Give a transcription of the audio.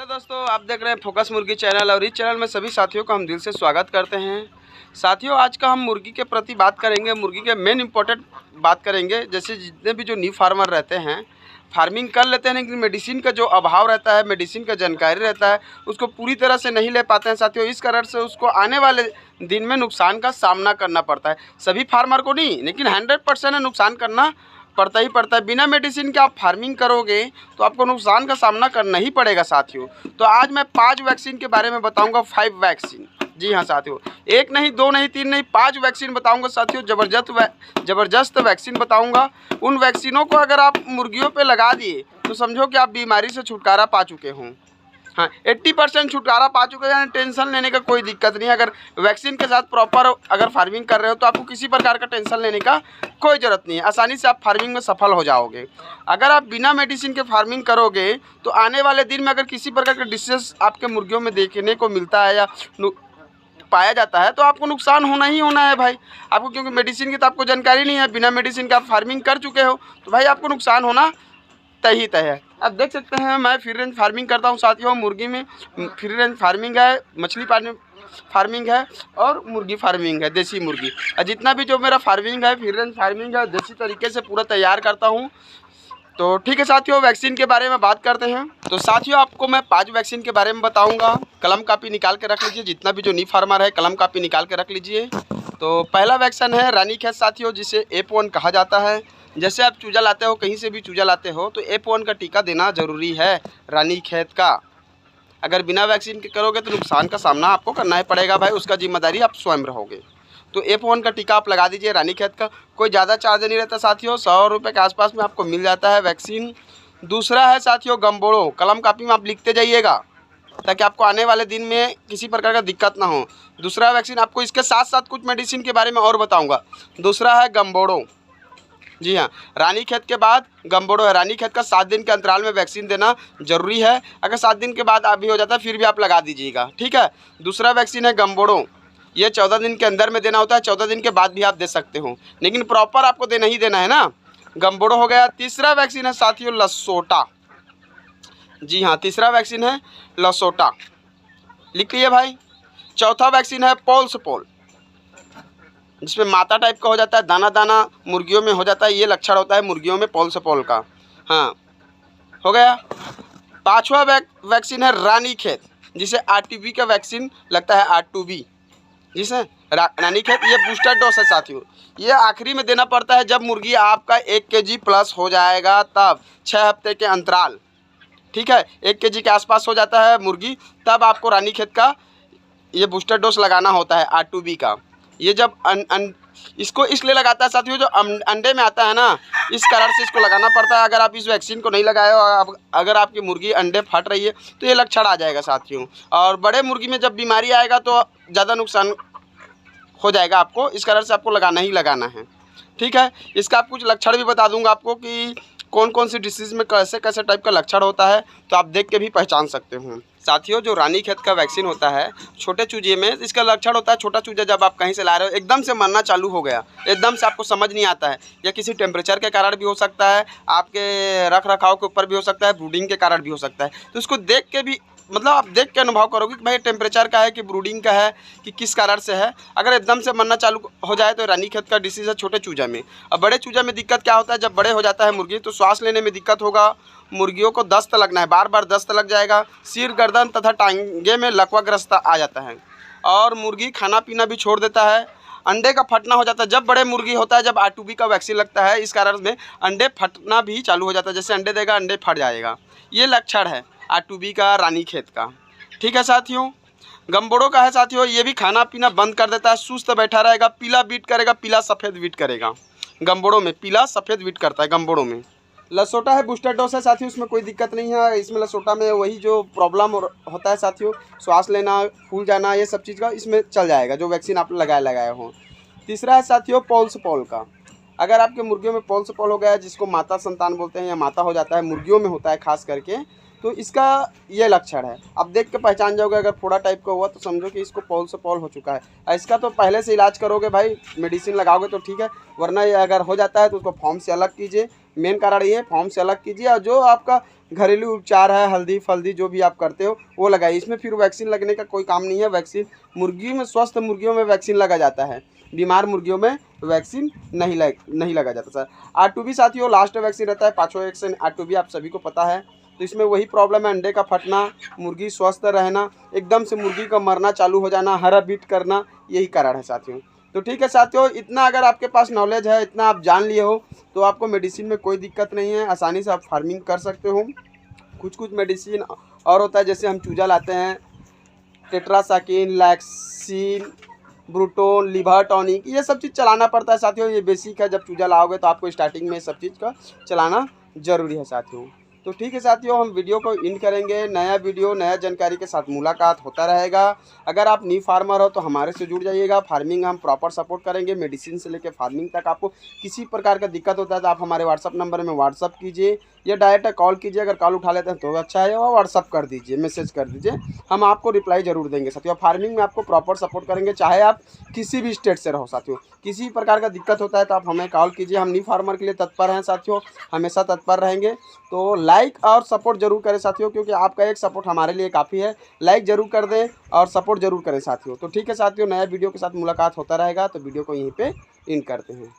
Hello दोस्तों, आप देख रहे हैं फोकस मुर्गी चैनल और इस चैनल में सभी साथियों का हम दिल से स्वागत करते हैं। साथियों, आज का हम मुर्गी के प्रति बात करेंगे, मुर्गी के मेन इंपॉर्टेंट बात करेंगे। जैसे जितने भी जो न्यू फार्मर रहते हैं, फार्मिंग कर लेते हैं लेकिन मेडिसिन का जो अभाव रहता है, मेडिसिन का जानकारी रहता है, उसको पूरी तरह से नहीं ले पाते हैं साथियों। इस कारण से उसको आने वाले दिन में नुकसान का सामना करना पड़ता है। सभी फार्मर को नहीं, लेकिन 100% नुकसान करना पड़ता ही पड़ता है। बिना मेडिसिन के आप फार्मिंग करोगे तो आपको नुकसान का सामना करना ही पड़ेगा साथियों। तो आज मैं 5 वैक्सीन के बारे में बताऊंगा, 5 वैक्सीन। जी हाँ साथियों, 1 नहीं, 2 नहीं, 3 नहीं, 5 वैक्सीन बताऊंगा साथियों। ज़बरदस्त वैक्सीन बताऊंगा। उन वैक्सीनों को अगर आप मुर्गियों पे लगा दिए तो समझो कि आप बीमारी से छुटकारा पा चुके हों। हाँ, 80% छुटकारा पा चुके हैं, यानी टेंशन लेने का कोई दिक्कत नहीं है। अगर वैक्सीन के साथ प्रॉपर अगर फार्मिंग कर रहे हो तो आपको किसी प्रकार का टेंशन लेने का कोई ज़रूरत नहीं है। आसानी से आप फार्मिंग में सफल हो जाओगे। अगर आप बिना मेडिसिन के फार्मिंग करोगे तो आने वाले दिन में अगर किसी प्रकार का डिसीज आपके मुर्गियों में देखने को मिलता है या पाया जाता है तो आपको नुकसान होना ही होना है भाई। आपको क्योंकि मेडिसिन की तो आपको जानकारी नहीं है, बिना मेडिसिन के आप फार्मिंग कर चुके हो तो भाई आपको नुकसान होना तय ही तय है। आप देख सकते हैं मैं फ्री रेंज फार्मिंग करता हूँ साथियों। मुर्गी में फ्री रेंज फार्मिंग है, मछली फार्मिंग है और मुर्गी फार्मिंग है, देसी मुर्गी। और जितना भी जो मेरा फार्मिंग है, फ्री रेंज फार्मिंग है, देसी तरीके से पूरा तैयार करता हूँ। तो ठीक है साथियों, वैक्सीन के बारे में बात करते हैं। तो साथियों, आपको मैं 5 वैक्सीन के बारे में बताऊंगा। कलम कापी निकाल के रख लीजिए, जितना भी जो न्यू फार्मर है कलम कापी निकाल के रख लीजिए। तो पहला वैक्सीन है रानीखेत साथियों, जिसे F1 कहा जाता है। जैसे आप चूजा लाते हो, कहीं से भी चूजा लाते हो तो F1 का टीका देना ज़रूरी है रानीखेत का। अगर बिना वैक्सीन के करोगे तो नुकसान का सामना आपको करना ही पड़ेगा भाई, उसका जिम्मेदारी आप स्वयं रहोगे। तो F1 का टीका आप लगा दीजिए रानीखेत का। कोई ज़्यादा चार्ज नहीं रहता साथियों, 100 रुपये के आसपास में आपको मिल जाता है वैक्सीन। दूसरा है साथियों गम्बोड़ो। कलम कापी में आप लिखते जाइएगा ताकि आपको आने वाले दिन में किसी प्रकार का दिक्कत ना हो। दूसरा वैक्सीन आपको इसके साथ साथ कुछ मेडिसिन के बारे में और बताऊँगा। दूसरा है गम्बोड़ो। जी हाँ, रानीखेत के बाद गम्बोड़ो है। रानीखेत का 7 दिन के अंतराल में वैक्सीन देना जरूरी है। अगर 7 दिन के बाद भी हो जाता है फिर भी आप लगा दीजिएगा, ठीक है। दूसरा वैक्सीन है गम्बोड़ो। ये 14 दिन के अंदर में देना होता है, 14 दिन के बाद भी आप दे सकते हो, लेकिन प्रॉपर आपको देना ही देना है ना। गम्बोड़ो हो गया। तीसरा वैक्सीन है साथियों लसोटा। जी हाँ, तीसरा वैक्सीन है लसोटा, लिख लिया भाई। चौथा वैक्सीन है पोल्सपोल, जिसमें माता टाइप का हो जाता है, दाना दाना मुर्गियों में हो जाता है। ये लक्षण होता है मुर्गियों में पोल्सपोल का। हाँ, हो गया। पांचवा वैक्सीन है रानीखेत, जिसे R2B का वैक्सीन लगता है, R2B जिसे रानीखेत। ये बूस्टर डोज है साथियों। ये आखिरी में देना पड़ता है जब मुर्गी आपका 1 kg प्लस हो जाएगा, तब 6 हफ्ते के अंतराल, ठीक है। 1 kg के आसपास हो जाता है मुर्गी, तब आपको रानीखेत का ये बूस्टर डोज लगाना होता है R2B का। ये जब इसको इसलिए लगाता है साथियों, जो अंडे में आता है ना, इस कारण से इसको लगाना पड़ता है। अगर आप इस वैक्सीन को नहीं लगाए हो, अगर आपकी मुर्गी अंडे फट रही है तो ये लक्षण आ जाएगा साथियों। और बड़े मुर्गी में जब बीमारी आएगा तो ज़्यादा नुकसान हो जाएगा आपको, इस कारण से आपको लगाना ही लगाना है, ठीक है। इसका आप कुछ लक्षण भी बता दूंगा आपको कि कौन कौन सी डिसीज़ में कैसे कैसे टाइप का लक्षण होता है, तो आप देख के भी पहचान सकते हो साथियों। जो रानीखेत का वैक्सीन होता है छोटे चूजे में, इसका लक्षण होता है छोटा चूजा जब आप कहीं से ला रहे हो एकदम से मरना चालू हो गया, एकदम से आपको समझ नहीं आता है, या किसी टेम्परेचर के कारण भी हो सकता है, आपके रख रखाव के ऊपर भी हो सकता है, ब्रूडिंग के कारण भी हो सकता है। तो इसको देख के भी, मतलब आप देख के अनुभव करोगे कि भाई टेम्परेचर का है कि ब्रूडिंग का है कि किस कारण से है। अगर एकदम से मरना चालू हो जाए तो रानीखेत का डिसीज़ है छोटे चूजा में। अब बड़े चूजा में दिक्कत क्या होता है, जब बड़े हो जाता है मुर्गी तो श्वास लेने में दिक्कत होगा, मुर्गियों को दस्त लगना है, बार बार दस्त लग जाएगा, सिर गर्दन तथा टांगे में लकवाग्रस्त आ जाता है, और मुर्गी खाना पीना भी छोड़ देता है। अंडे का फटना हो जाता है जब बड़े मुर्गी होता है, जब R2B का वैक्सीन लगता है, इस कारण में अंडे फटना भी चालू हो जाता है। जैसे अंडे देगा अंडे फट जाएगा, ये लक्षण है R2B का रानीखेत का, ठीक है साथियों। गम्बोड़ो का है साथियों, ये भी खाना पीना बंद कर देता है, सुस्त बैठा रहेगा, पीला बीट करेगा, पीला सफ़ेद बीट करेगा। गम्बोड़ो में पीला सफ़ेद बीट करता है गम्बोड़ो में। लसोटा है बूस्टर डोज है साथियों, उसमें कोई दिक्कत नहीं है। इसमें लसोटा में वही जो प्रॉब्लम होता है साथियों, श्वास लेना, फूल जाना, ये सब चीज़ का इसमें चल जाएगा जो वैक्सीन आप लगाए हो। तीसरा है साथियों पोल्सपोल का। अगर आपके मुर्गियों में पोल्सपोल हो गया है, जिसको माता संतान बोलते हैं या माता हो जाता है, मुर्गियों में होता है खास करके, तो इसका ये लक्षण है। आप देख के पहचान जाओगे, अगर फोड़ा टाइप का हुआ तो समझो कि इसको पोल्सपोल हो चुका है। इसका तो पहले से इलाज करोगे भाई, मेडिसिन लगाओगे तो ठीक है, वरना ये अगर हो जाता है तो उसको फॉर्म से अलग कीजिए, मेन कारण ये है, फॉर्म से अलग कीजिए और जो आपका घरेलू उपचार है, हल्दी फल्दी जो भी आप करते हो वो लगाइए। इसमें फिर वैक्सीन लगने का कोई काम नहीं है। वैक्सीन मुर्गी में, स्वस्थ मुर्गियों में वैक्सीन लगा जाता है, बीमार मुर्गियों में वैक्सीन नहीं लगा जाता सर। R2B साथियों लास्ट वैक्सीन रहता है, 5वां वैक्सीन R2B आप सभी को पता है। तो इसमें वही प्रॉब्लम है, अंडे का फटना, मुर्गी स्वस्थ रहना, एकदम से मुर्गी का मरना चालू हो जाना, हरा बीट करना, यही कारण है साथियों। तो ठीक है साथियों, इतना अगर आपके पास नॉलेज है, इतना आप जान लिए हो, तो आपको मेडिसिन में कोई दिक्कत नहीं है, आसानी से आप फार्मिंग कर सकते हो। कुछ मेडिसिन और होता है, जैसे हम चूजा लाते हैं, टेट्रासाइक्लिन, लैक्सिन, ब्रूटोन, लिवर टॉनिक, ये सब चीज़ चलाना पड़ता है साथियों। ये बेसिक है, जब चूजा लाओगे तो आपको स्टार्टिंग में सब चीज़ का चलाना ज़रूरी है साथियों। तो ठीक है साथियों, हम वीडियो को एंड करेंगे। नया वीडियो नया जानकारी के साथ मुलाकात होता रहेगा। अगर आप न्यू फार्मर हो तो हमारे से जुड़ जाइएगा। फार्मिंग हम प्रॉपर सपोर्ट करेंगे, मेडिसिन से लेकर फार्मिंग तक। आपको किसी प्रकार का दिक्कत होता है तो आप हमारे व्हाट्सअप नंबर में व्हाट्सअप कीजिए या डायरेक्ट कॉल कीजिए। अगर कॉल उठा लेते हैं तो अच्छा है, और व्हाट्सअप कर दीजिए, मैसेज कर दीजिए, हम आपको रिप्लाई जरूर देंगे साथियों। फार्मिंग में आपको प्रॉपर सपोर्ट करेंगे, चाहे आप किसी भी स्टेट से रहो साथियों। किसी प्रकार का दिक्कत होता है तो आप हमें कॉल कीजिए। हम न्यू फार्मर के लिए तत्पर हैं साथियों, हमेशा तत्पर रहेंगे। तो लाइक और सपोर्ट जरूर करें साथियों, क्योंकि आपका एक सपोर्ट हमारे लिए काफ़ी है। लाइक जरूर कर दें और सपोर्ट जरूर करें साथियों। तो ठीक है साथियों, नया वीडियो के साथ मुलाकात होता रहेगा। तो वीडियो को यहीं पे एंड करते हैं।